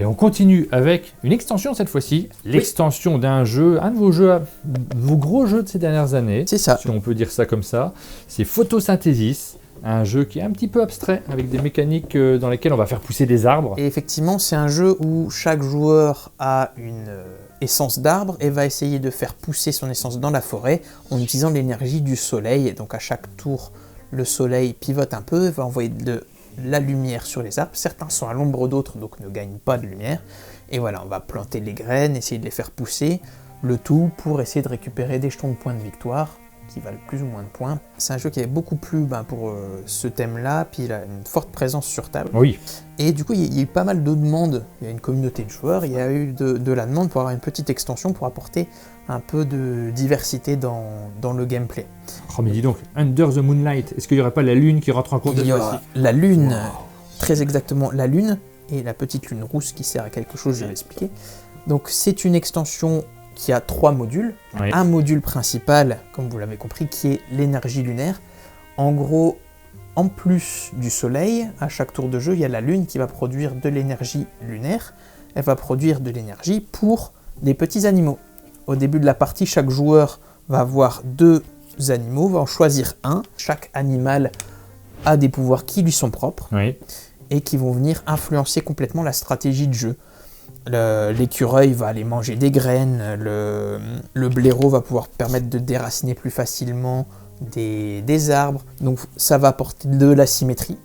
Et on continue avec une extension cette fois-ci, l'extension d'un jeu, un de vos jeux, vos gros jeux de ces dernières années. C'est ça. Si on peut dire ça comme ça. C'est Photosynthesis, un jeu qui est un petit peu abstrait, avec des mécaniques dans lesquelles on va faire pousser des arbres. Et effectivement, c'est un jeu où chaque joueur a une essence d'arbre et va essayer de faire pousser son essence dans la forêt en utilisant l'énergie du soleil. Et donc à chaque tour, le soleil pivote un peu, va envoyer de la lumière sur les arbres. Certains sont à l'ombre d'autres, donc ne gagnent pas de lumière. Et voilà, on va planter les graines, essayer de les faire pousser, le tout pour essayer de récupérer des jetons de points de victoire qui valent plus ou moins de points. C'est un jeu qui avait beaucoup plu pour ce thème-là, puis il a une forte présence sur table. Oui. Et du coup, il y a eu pas mal de demandes. Il y a une communauté de joueurs, il y a eu de la demande pour avoir une petite extension pour apporter un peu de diversité dans le gameplay. Oh mais dis donc, Under the Moonlight, est-ce qu'il n'y aurait pas la lune qui rentre en compte? Il y aura la lune, très exactement la lune, et la petite lune rousse qui sert à quelque chose, je vais l'expliquer. Donc c'est une extension qui a 3 modules. Oui. Un module principal, comme vous l'avez compris, qui est l'énergie lunaire. En gros, en plus du soleil, à chaque tour de jeu, il y a la lune qui va produire de l'énergie lunaire. Elle va produire de l'énergie pour des petits animaux. Au début de la partie, chaque joueur va avoir 2 animaux, va en choisir un. Chaque animal a des pouvoirs qui lui sont propres et qui vont venir influencer complètement la stratégie de jeu. L'écureuil va aller manger des graines, le blaireau va pouvoir permettre de déraciner plus facilement des arbres. Donc ça va apporter de la symétrie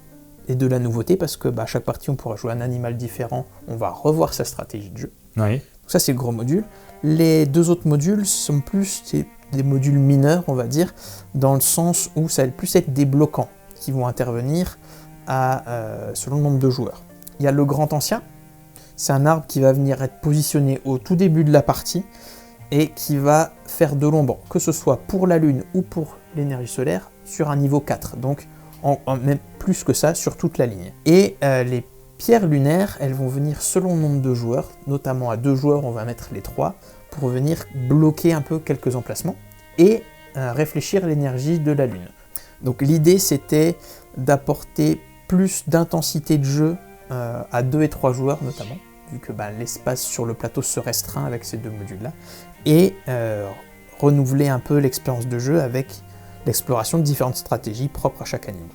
et de la nouveauté parce que à chaque partie on pourra jouer un animal différent, on va revoir sa stratégie de jeu. Oui. Donc ça c'est le gros module. Les 2 autres modules sont plus des modules mineurs, on va dire, dans le sens où ça va plus être des bloquants qui vont intervenir selon le nombre de joueurs. Il y a le grand ancien. C'est un arbre qui va venir être positionné au tout début de la partie et qui va faire de l'ombre, que ce soit pour la lune ou pour l'énergie solaire, sur un niveau 4, donc même plus que ça, sur toute la ligne. Et les pierres lunaires, elles vont venir selon le nombre de joueurs, notamment à 2 joueurs, on va mettre les 3, pour venir bloquer un peu quelques emplacements et réfléchir l'énergie de la lune. Donc l'idée, c'était d'apporter plus d'intensité de jeu à 2 et 3 joueurs notamment, vu que l'espace sur le plateau se restreint avec ces 2 modules-là, et renouveler un peu l'expérience de jeu avec l'exploration de différentes stratégies propres à chaque animal.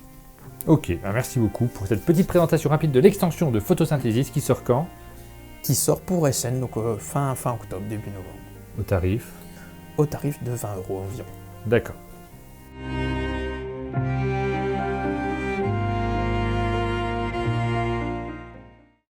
Ok, merci beaucoup pour cette petite présentation rapide de l'extension de Photosynthesis qui sort quand? Qui sort pour SN, donc fin octobre, début novembre. Au tarif? Au tarif de 20 € environ. D'accord.